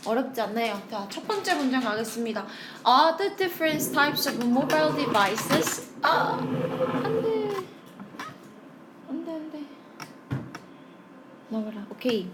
어렵지 않네요. 자, 첫 번째 문장 가겠습니다. Are the different types of mobile devices? 안 돼. 안 돼. 넣어라. 오케이.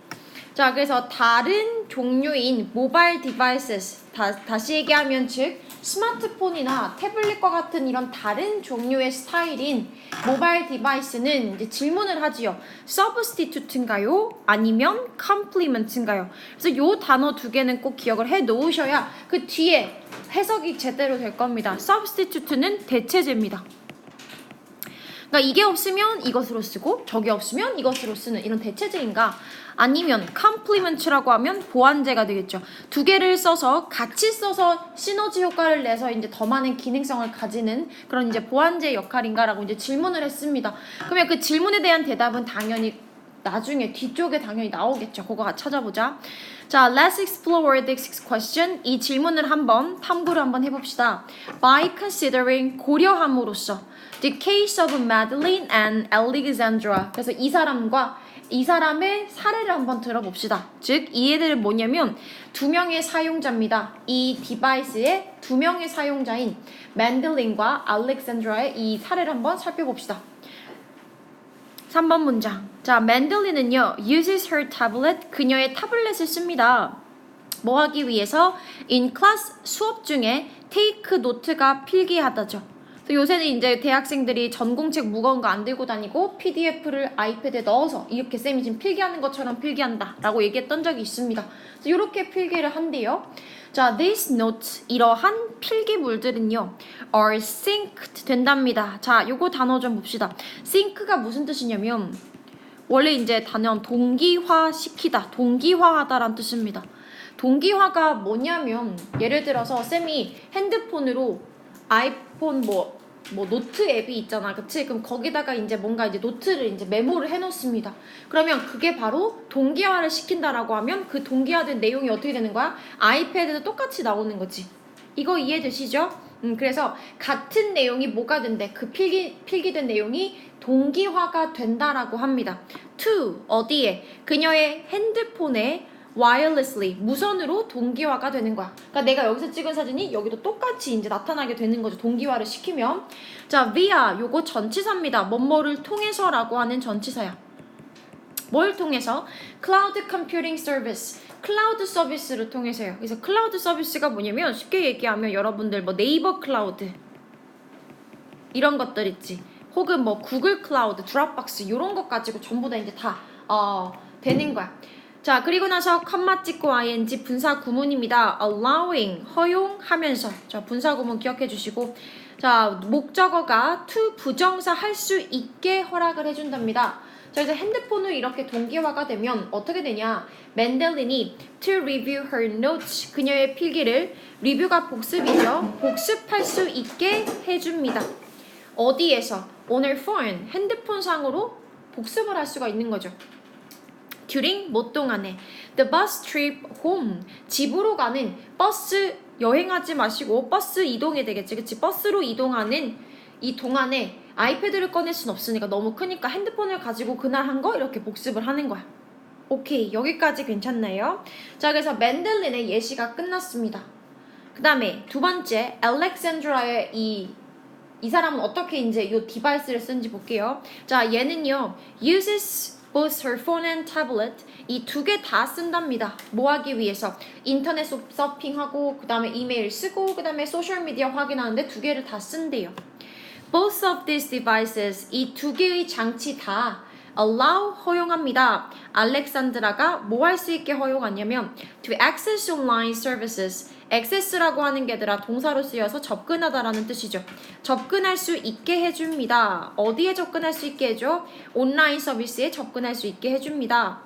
자, 그래서 다른 종류인 모바일 디바이스 다시 얘기하면 즉 스마트폰이나 태블릿과 같은 이런 다른 종류의 스타일인 모바일 디바이스는 이제 질문을 하지요. substitute인가요? 아니면 complement인가요? 그래서 요 단어 두 개는 꼭 기억을 해 놓으셔야 그 뒤에 해석이 제대로 될 겁니다. substitute는 대체제입니다. 그러니까 이게 없으면 이것으로 쓰고 저게 없으면 이것으로 쓰는 이런 대체제인가? 아니면 complement라고 하면 보완제가 되겠죠. 두 개를 써서 같이 써서 시너지 효과를 내서 이제 더 많은 기능성을 가지는 그런 이제 보완제 역할인가라고 이제 질문을 했습니다. 그러면 그 질문에 대한 대답은 당연히 나중에 뒤쪽에 당연히 나오겠죠. 그거 찾아보자. 자, let's explore this question. 이 질문을 한번 탐구를 한번 해봅시다. By considering 고려함으로써 the case of Madeline and Alexandra. 그래서 이 사람의 사례를 한번 들어봅시다. 즉, 이 애들은 뭐냐면 두 명의 사용자입니다. 이 디바이스의 두 명의 사용자인 맨들린과 알렉산드라의 이 사례를 한번 살펴봅시다. 3번 문장. 자, 맨들린은요, uses her tablet, 그녀의 타블렛을 씁니다. 뭐 하기 위해서? in class, 수업 중에 take 노트가 필기하다죠. 요새는 이제 대학생들이 전공책 무거운 거 안 들고 다니고 PDF를 아이패드에 넣어서 이렇게 쌤이 지금 필기하는 것처럼 필기한다 라고 얘기했던 적이 있습니다. 그래서 이렇게 필기를 한대요. 자, these notes, 이러한 필기물들은요, are synced 된답니다. 자, 요거 단어 좀 봅시다. sync가 무슨 뜻이냐면 원래 이제 단어는 동기화시키다, 동기화하다라는 뜻입니다. 동기화가 뭐냐면 예를 들어서 쌤이 핸드폰으로 아이폰 뭐 노트 앱이 있잖아, 그치? 그럼 거기다가 이제 뭔가 이제 노트를 이제 메모를 해놓습니다. 그러면 그게 바로 동기화를 시킨다라고 하면 그 동기화된 내용이 어떻게 되는 거야? 아이패드도 똑같이 나오는 거지. 이거 이해되시죠? 그래서 같은 내용이 뭐가 된대? 그 필기된 내용이 동기화가 된다라고 합니다. to 어디에? 그녀의 핸드폰에 wirelessly 무선으로 동기화가 되는 거야. 그러니까 내가 여기서 찍은 사진이 여기도 똑같이 이제 나타나게 되는 거죠. 동기화를 시키면. 자, via 요거 전치사입니다. 뭐뭐를 통해서라고 하는 전치사야. 뭘 통해서? cloud computing service. 클라우드 서비스를 통해서요. 그래서 클라우드 서비스가 뭐냐면 쉽게 얘기하면 여러분들 뭐 네이버 클라우드 이런 것들 있지. 혹은 뭐 구글 클라우드, 드롭박스 이런 것 가지고 전부 다 이제 다 되는 거야. 자, 그리고 나서 컴마 찍고 ing 분사 구문입니다. allowing 허용하면서. 자, 분사 구문 기억해 주시고. 자, 목적어가 to 부정사 할 수 있게 허락을 해준답니다. 자, 그래서 핸드폰으로 이렇게 동기화가 되면 어떻게 되냐? 맨델린이 to review her notes 그녀의 필기를 리뷰가 복습이죠. 복습할 수 있게 해줍니다. 어디에서? on her phone 핸드폰상으로 복습을 할 수가 있는 거죠. during 뭐 동안에 the bus trip home 집으로 가는 버스 여행하지 마시고 버스 이동이 되겠지, 그치? 버스로 이동하는 이 동안에 아이패드를 꺼낼 순 없으니까 너무 크니까 핸드폰을 가지고 그날 한 거 이렇게 복습을 하는 거야. 오케이, 여기까지 괜찮나요? 자, 그래서 맨델린의 예시가 끝났습니다. 그 다음에 두 번째 알렉산드라의 이 사람은 어떻게 이제 이 디바이스를 쓰는지 볼게요. 자, 얘는요 uses both her phone and tablet 이 두 개 다 쓴답니다. 뭐 하기 위해서? 인터넷 서핑하고 그 다음에 이메일 쓰고 그 다음에 소셜미디어 확인하는데 두 개를 다 쓴대요. Both of these devices 이 두 개의 장치 다 allow 허용합니다. 알렉산드라가 뭐 할 수 있게 허용하냐면 to access online services access라고 하는 게 아니라 동사로 쓰여서 접근하다라는 뜻이죠. 접근할 수 있게 해줍니다. 어디에 접근할 수 있게 해줘? 온라인 서비스에 접근할 수 있게 해줍니다.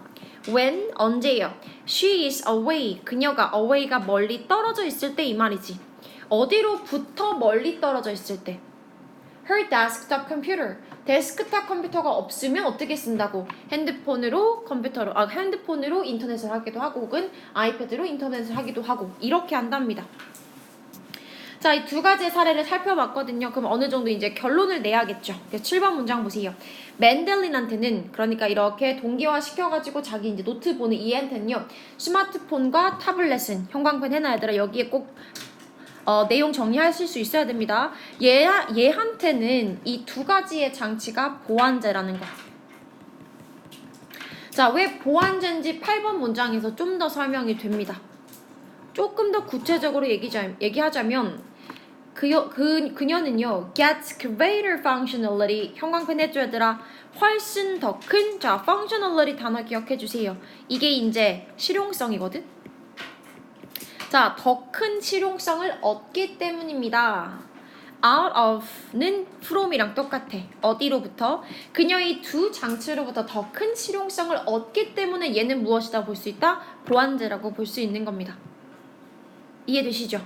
When? 언제요? She is away. 그녀가 away가 멀리 떨어져 있을 때 이 말이지. 어디로부터 멀리 떨어져 있을 때? Her desktop computer. 데스크탑 컴퓨터가 없으면 어떻게 쓴다고? 핸드폰으로 인터넷을 하기도 하고 혹은 아이패드로 인터넷을 하기도 하고 이렇게 한답니다. 자, 이 두 가지의 사례를 살펴봤거든요. 그럼 어느 정도 이제 결론을 내야겠죠. 그래서 7번 문장 보세요. 맨델린한테는, 그러니까 이렇게 동기화 시켜가지고 자기 이제 노트 보는 이한테는요, 스마트폰과 타블렛은, 형광펜 해놔 얘들아. 여기에 꼭 내용 정리하실 수 있어야 됩니다. 얘한테는 이 두 가지의 장치가 보완제라는 거야. 자, 왜 보완제인지 8번 문장에서 좀 더 설명이 됩니다. 조금 더 구체적으로 얘기하자면 그녀는요 gets greater functionality, 형광펜 해줘 얘들아. 훨씬 더 큰, 자 functionality 단어 기억해주세요. 이게 이제 실용성이거든. 자, 더 큰 실용성을 얻기 때문입니다. out of는 from이랑 똑같아. 어디로부터? 그녀의 두 장치로부터 더 큰 실용성을 얻기 때문에 얘는 무엇이다 볼 수 있다? 보완제라고 볼 수 있는 겁니다. 이해되시죠?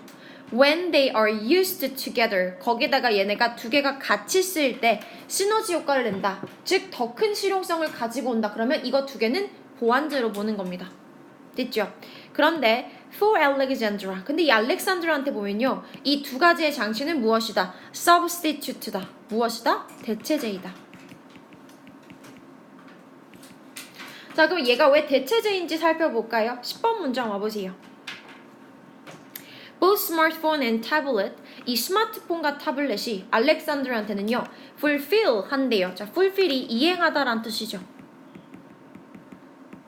When they are used together, 거기다가 얘네가 두 개가 같이 쓸 때 시너지 효과를 낸다. 즉 더 큰 실용성을 가지고 온다. 그러면 이거 두 개는 보완제로 보는 겁니다. 됐죠? 그런데 for Alexandra, 근데 이 알렉산드라한테 보면요, 이 두 가지의 장치는 무엇이다? substitute다. 무엇이다? 대체제이다. 자, 그럼 얘가 왜 대체제인지 살펴볼까요? 10번 문장 와보세요. Both smartphone and tablet, 이 스마트폰과 타블렛이 알렉산드라한테는요 fulfill 한대요. 자, fulfill이 이행하다라는 뜻이죠.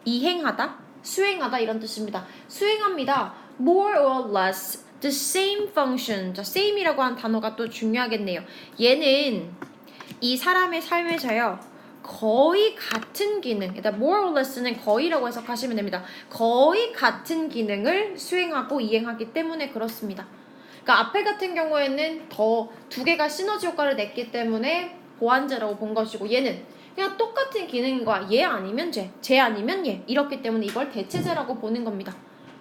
이행하다, 수행하다 이런 뜻입니다. 수행합니다. More or less the same function. 자, same이라고 한 단어가 또 중요하겠네요. 얘는 이 사람의 삶에서요 거의 같은 기능, 일단 more or less는 거의라고 해석하시면 됩니다. 거의 같은 기능을 수행하고 이행하기 때문에 그렇습니다. 그러니까 앞에 같은 경우에는 더 두 개가 시너지 효과를 냈기 때문에 보완제라고 본 것이고, 얘는 그냥 똑같은 기능인 거야. 얘 아니면 쟤 아니면 얘, 이렇기 때문에 이걸 대체제라고 보는 겁니다.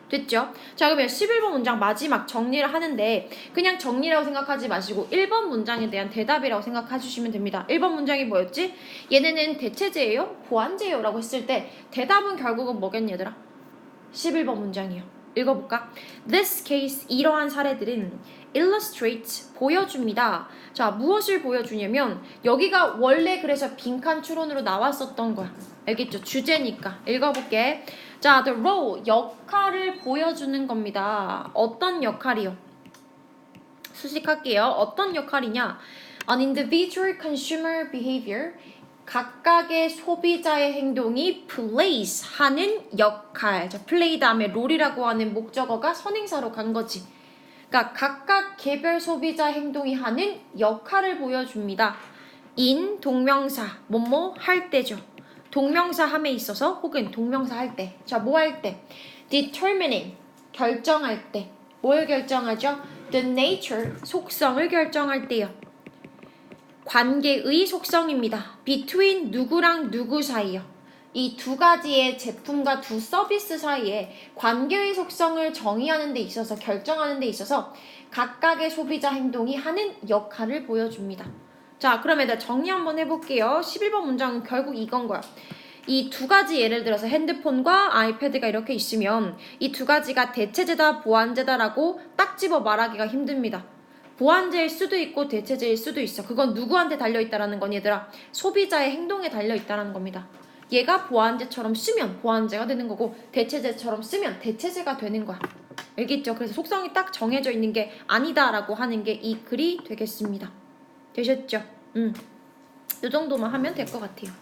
됐죠? 자, 그러면 11번 문장 마지막 정리를 하는데 그냥 정리라고 생각하지 마시고 1번 문장에 대한 대답이라고 생각해 주시면 됩니다. 1번 문장이 뭐였지? 얘네는 대체제예요? 보완제예요? 라고 했을 때 대답은 결국은 뭐겠니 얘들아? 11번 문장이요. 읽어볼까? This case, 이러한 사례들은 illustrates, 보여줍니다. 자, 무엇을 보여주냐면 여기가 원래 그래서 빈칸 추론으로 나왔었던 거야. 알겠죠? 주제니까. 읽어볼게. 자, the role, 역할을 보여주는 겁니다. 어떤 역할이요? 수식할게요. 어떤 역할이냐? An individual consumer behavior, 각각의 소비자의 행동이 plays, 하는 역할. 자, play 다음에 롤이라고 하는 목적어가 선행사로 간 거지. 그러니까 각각 개별 소비자 행동이 하는 역할을 보여줍니다. in, 동명사, 뭐뭐 할 때죠. 동명사 함에 있어서 혹은 동명사 할 때. 자, 뭐 할 때? determining, 결정할 때. 뭘 결정하죠? the nature, 속성을 결정할 때요. 관계의 속성입니다. between 누구랑 누구 사이요. 이 두 가지의 제품과 두 서비스 사이에 관계의 속성을 정의하는 데 있어서, 결정하는 데 있어서 각각의 소비자 행동이 하는 역할을 보여줍니다. 자, 그러면 일단 정리 한번 해볼게요. 11번 문장은 결국 이건 거야. 이 두 가지, 예를 들어서 핸드폰과 아이패드가 이렇게 있으면 이 두 가지가 대체제다, 보완제다라고 딱 집어 말하기가 힘듭니다. 보완제일 수도 있고 대체제일 수도 있어. 그건 누구한테 달려있다라는 건 얘들아, 소비자의 행동에 달려있다라는 겁니다. 얘가 보완제처럼 쓰면 보완제가 되는 거고 대체제처럼 쓰면 대체제가 되는 거야. 알겠죠? 그래서 속성이 딱 정해져 있는 게 아니다라고 하는 게 이 글이 되겠습니다. 되셨죠? 이 정도만 하면 될 것 같아요.